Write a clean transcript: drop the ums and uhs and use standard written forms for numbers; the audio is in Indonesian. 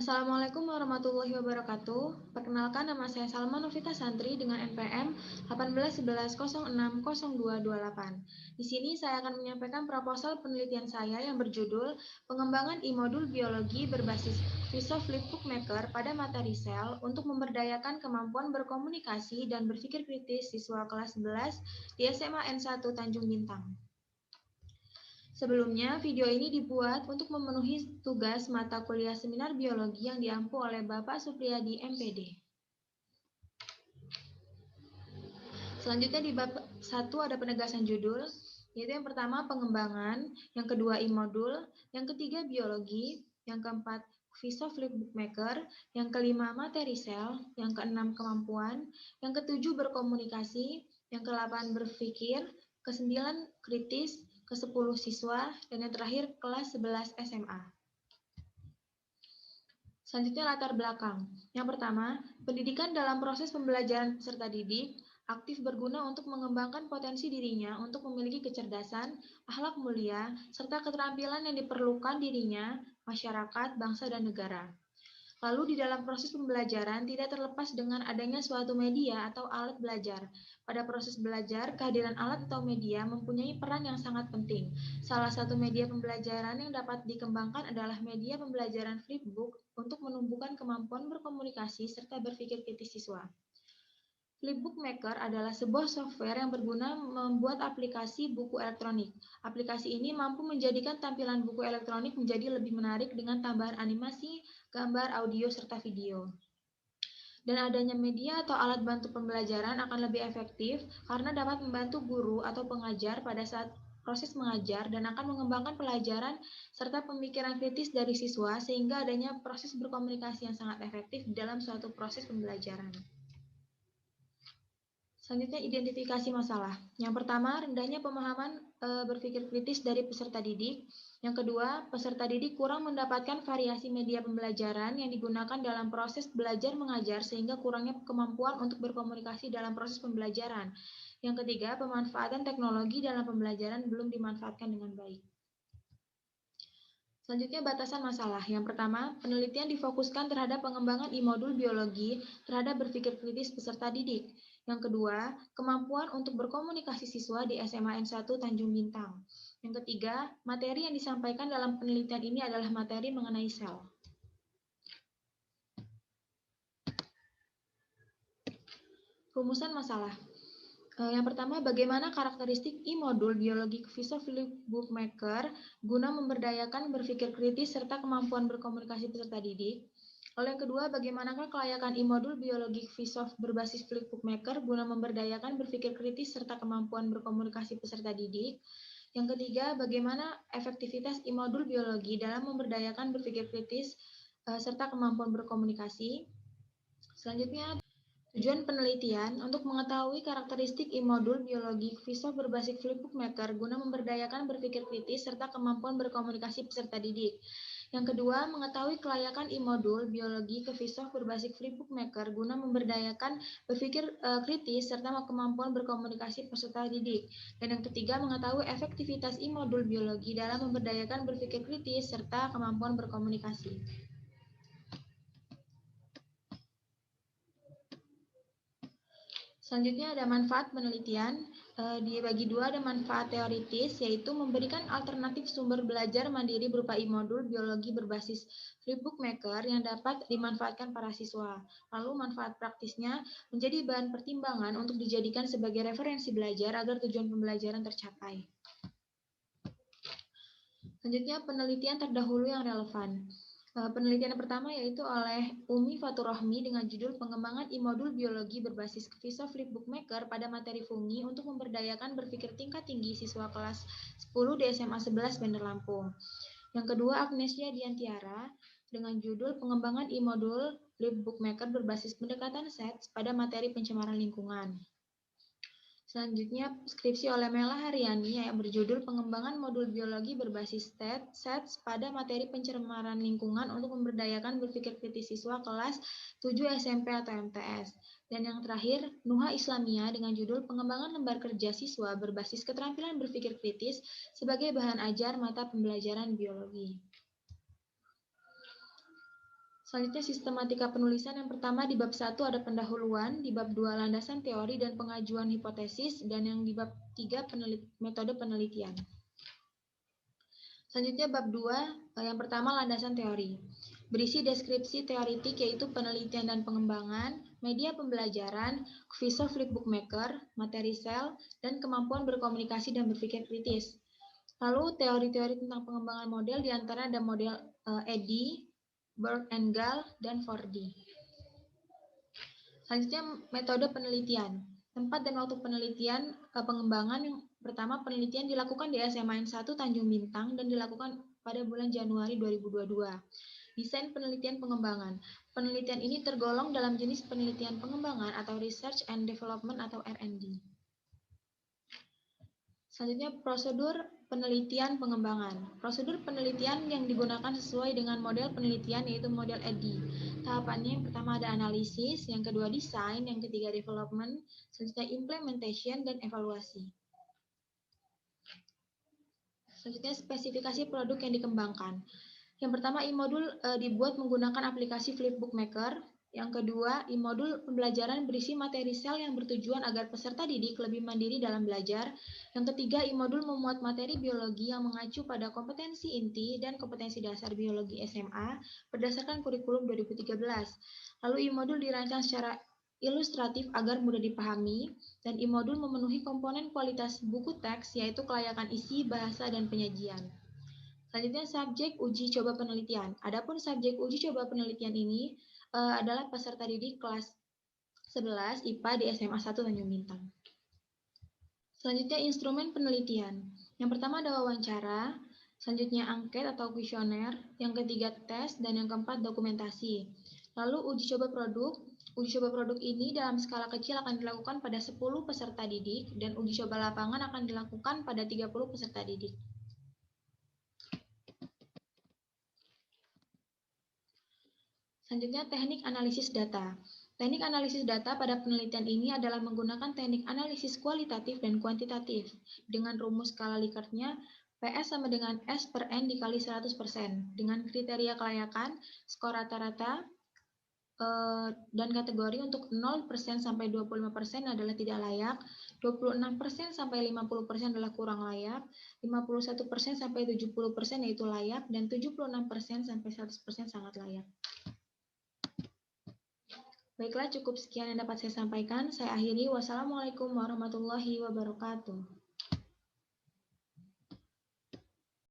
Assalamualaikum warahmatullahi wabarakatuh. Perkenalkan, nama saya Salma Novita Santri dengan NPM 1811060228. Di sini saya akan menyampaikan proposal penelitian saya yang berjudul Pengembangan e-modul biologi berbasis Visual Flipbook Maker pada materi sel untuk memberdayakan kemampuan berkomunikasi dan berpikir kritis siswa kelas 11 di SMA N1 Tanjung Bintang. Sebelumnya, video ini dibuat untuk memenuhi tugas mata kuliah seminar biologi yang diampu oleh Bapak Supriyadi, MPD. Selanjutnya di bab 1 ada penegasan judul, yaitu yang pertama pengembangan, yang kedua e-modul, yang ketiga biologi, yang keempat Visual Flipbook Maker, yang kelima materi sel, yang keenam kemampuan, yang ketujuh berkomunikasi, yang ke-8 berpikir, ke-9 kritis, ke-10 siswa, dan yang terakhir kelas 11 SMA. Selanjutnya latar belakang. Yang pertama, pendidikan dalam proses pembelajaran peserta didik aktif berguna untuk mengembangkan potensi dirinya untuk memiliki kecerdasan, akhlak mulia, serta keterampilan yang diperlukan dirinya, masyarakat, bangsa, dan negara. Lalu di dalam proses pembelajaran tidak terlepas dengan adanya suatu media atau alat belajar. Pada proses belajar, kehadiran alat atau media mempunyai peran yang sangat penting. Salah satu media pembelajaran yang dapat dikembangkan adalah media pembelajaran flipbook untuk menumbuhkan kemampuan berkomunikasi serta berpikir kritis siswa. Flipbook Maker adalah sebuah software yang berguna membuat aplikasi buku elektronik. Aplikasi ini mampu menjadikan tampilan buku elektronik menjadi lebih menarik dengan tambahan animasi, gambar, audio, serta video. Dan adanya media atau alat bantu pembelajaran akan lebih efektif karena dapat membantu guru atau pengajar pada saat proses mengajar dan akan mengembangkan pelajaran serta pemikiran kritis dari siswa sehingga adanya proses berkomunikasi yang sangat efektif dalam suatu proses pembelajaran. Selanjutnya, identifikasi masalah. Yang pertama, rendahnya pemahaman berpikir kritis dari peserta didik. Yang kedua, peserta didik kurang mendapatkan variasi media pembelajaran yang digunakan dalam proses belajar mengajar sehingga kurangnya kemampuan untuk berkomunikasi dalam proses pembelajaran. Yang ketiga, pemanfaatan teknologi dalam pembelajaran belum dimanfaatkan dengan baik. Selanjutnya, batasan masalah. Yang pertama, penelitian difokuskan terhadap pengembangan e-modul biologi terhadap berpikir kritis peserta didik. Yang kedua, kemampuan untuk berkomunikasi siswa di SMA N1 Tanjung Bintang. Yang ketiga, materi yang disampaikan dalam penelitian ini adalah materi mengenai sel. Rumusan masalah. Yang pertama, bagaimana karakteristik e-modul biologi Visual Flipbook Maker guna memberdayakan berpikir kritis serta kemampuan berkomunikasi peserta didik. Lalu yang kedua, bagaimanakah kelayakan e-modul biologi Visual berbasis Flipbook Maker guna memberdayakan berpikir kritis serta kemampuan berkomunikasi peserta didik. Yang ketiga, bagaimana efektivitas e-modul biologi dalam memberdayakan berpikir kritis serta kemampuan berkomunikasi. Selanjutnya, tujuan penelitian untuk mengetahui karakteristik e-modul biologi Visual berbasis Flipbook Maker guna memberdayakan berpikir kritis serta kemampuan berkomunikasi peserta didik. Yang kedua, mengetahui kelayakan e-modul biologi ke Visual berbasis Flipbook Maker guna memberdayakan berpikir kritis serta kemampuan berkomunikasi peserta didik. Dan yang ketiga, mengetahui efektivitas e-modul biologi dalam memberdayakan berpikir kritis serta kemampuan berkomunikasi. Selanjutnya ada manfaat penelitian. Dibagi dua, ada manfaat teoritis, yaitu memberikan alternatif sumber belajar mandiri berupa e-modul biologi berbasis Flipbook Maker yang dapat dimanfaatkan para siswa. Lalu manfaat praktisnya menjadi bahan pertimbangan untuk dijadikan sebagai referensi belajar agar tujuan pembelajaran tercapai. Selanjutnya penelitian terdahulu yang relevan. Penelitian yang pertama yaitu oleh Umi Fatur Rohmi dengan judul Pengembangan e-modul biologi berbasis Visual Flipbook Maker pada materi fungi untuk memberdayakan berpikir tingkat tinggi siswa kelas 10 di SMA 11 Bandar Lampung. Yang kedua, Agnesia Diantiara dengan judul Pengembangan e-modul Flipbook Maker berbasis pendekatan SETS pada materi pencemaran lingkungan. Selanjutnya, skripsi oleh Mela Haryani yang berjudul Pengembangan Modul Biologi berbasis SETS pada materi pencemaran lingkungan untuk memberdayakan berpikir kritis siswa kelas 7 SMP atau MTS. Dan yang terakhir, Nuha Islamia dengan judul Pengembangan Lembar Kerja Siswa berbasis keterampilan berpikir kritis sebagai bahan ajar mata pembelajaran biologi. Selanjutnya sistematika penulisan. Yang pertama di bab 1 ada pendahuluan, di bab 2 landasan teori dan pengajuan hipotesis, dan yang di bab 3 metode penelitian. Selanjutnya bab 2, yang pertama landasan teori. Berisi deskripsi teoritik yaitu penelitian dan pengembangan, media pembelajaran, visual flipbook maker, materi sel, dan kemampuan berkomunikasi dan berpikir kritis. Lalu teori-teori tentang pengembangan model diantara ada model Eddy, Berg and Gall, dan Fordi. Selanjutnya metode penelitian. Tempat dan waktu penelitian pengembangan. Yang pertama, penelitian dilakukan di SMA N1 Tanjung Bintang dan dilakukan pada bulan Januari 2022. Desain penelitian pengembangan. Penelitian ini tergolong dalam jenis penelitian pengembangan atau Research and Development atau R&D. Selanjutnya prosedur penelitian pengembangan. Prosedur penelitian yang digunakan sesuai dengan model penelitian yaitu model Eddy. Tahapannya yang pertama ada analisis, yang kedua desain, yang ketiga development, selanjutnya implementation dan evaluasi. Selanjutnya spesifikasi produk yang dikembangkan. Yang pertama e-modul dibuat menggunakan aplikasi Flipbook Maker. Yang kedua, e-modul pembelajaran berisi materi sel yang bertujuan agar peserta didik lebih mandiri dalam belajar. Yang ketiga, e-modul memuat materi biologi yang mengacu pada kompetensi inti dan kompetensi dasar biologi SMA berdasarkan kurikulum 2013. Lalu e-modul dirancang secara ilustratif agar mudah dipahami, dan e-modul memenuhi komponen kualitas buku teks yaitu kelayakan isi, bahasa, dan penyajian. Selanjutnya subjek uji coba penelitian. Adapun subjek uji coba penelitian ini adalah peserta didik kelas 11 IPA di SMA 1 Tanjung Bintang. Selanjutnya instrumen penelitian. Yang pertama ada wawancara, selanjutnya angket atau kuesioner, yang ketiga tes, dan yang keempat dokumentasi. Lalu uji coba produk. Uji coba produk ini dalam skala kecil akan dilakukan pada 10 peserta didik dan uji coba lapangan akan dilakukan pada 30 peserta didik. Selanjutnya, teknik analisis data. Teknik analisis data pada penelitian ini adalah menggunakan teknik analisis kualitatif dan kuantitatif. Dengan rumus skala Likert-nya, PS sama dengan S per N dikali 100%. Dengan kriteria kelayakan, skor rata-rata, dan kategori untuk 0% sampai 25% adalah tidak layak, 26% sampai 50% adalah kurang layak, 51% sampai 70% yaitu layak, dan 76% sampai 100% sangat layak. Baiklah, cukup sekian yang dapat saya sampaikan. Saya akhiri. Wassalamualaikum warahmatullahi wabarakatuh.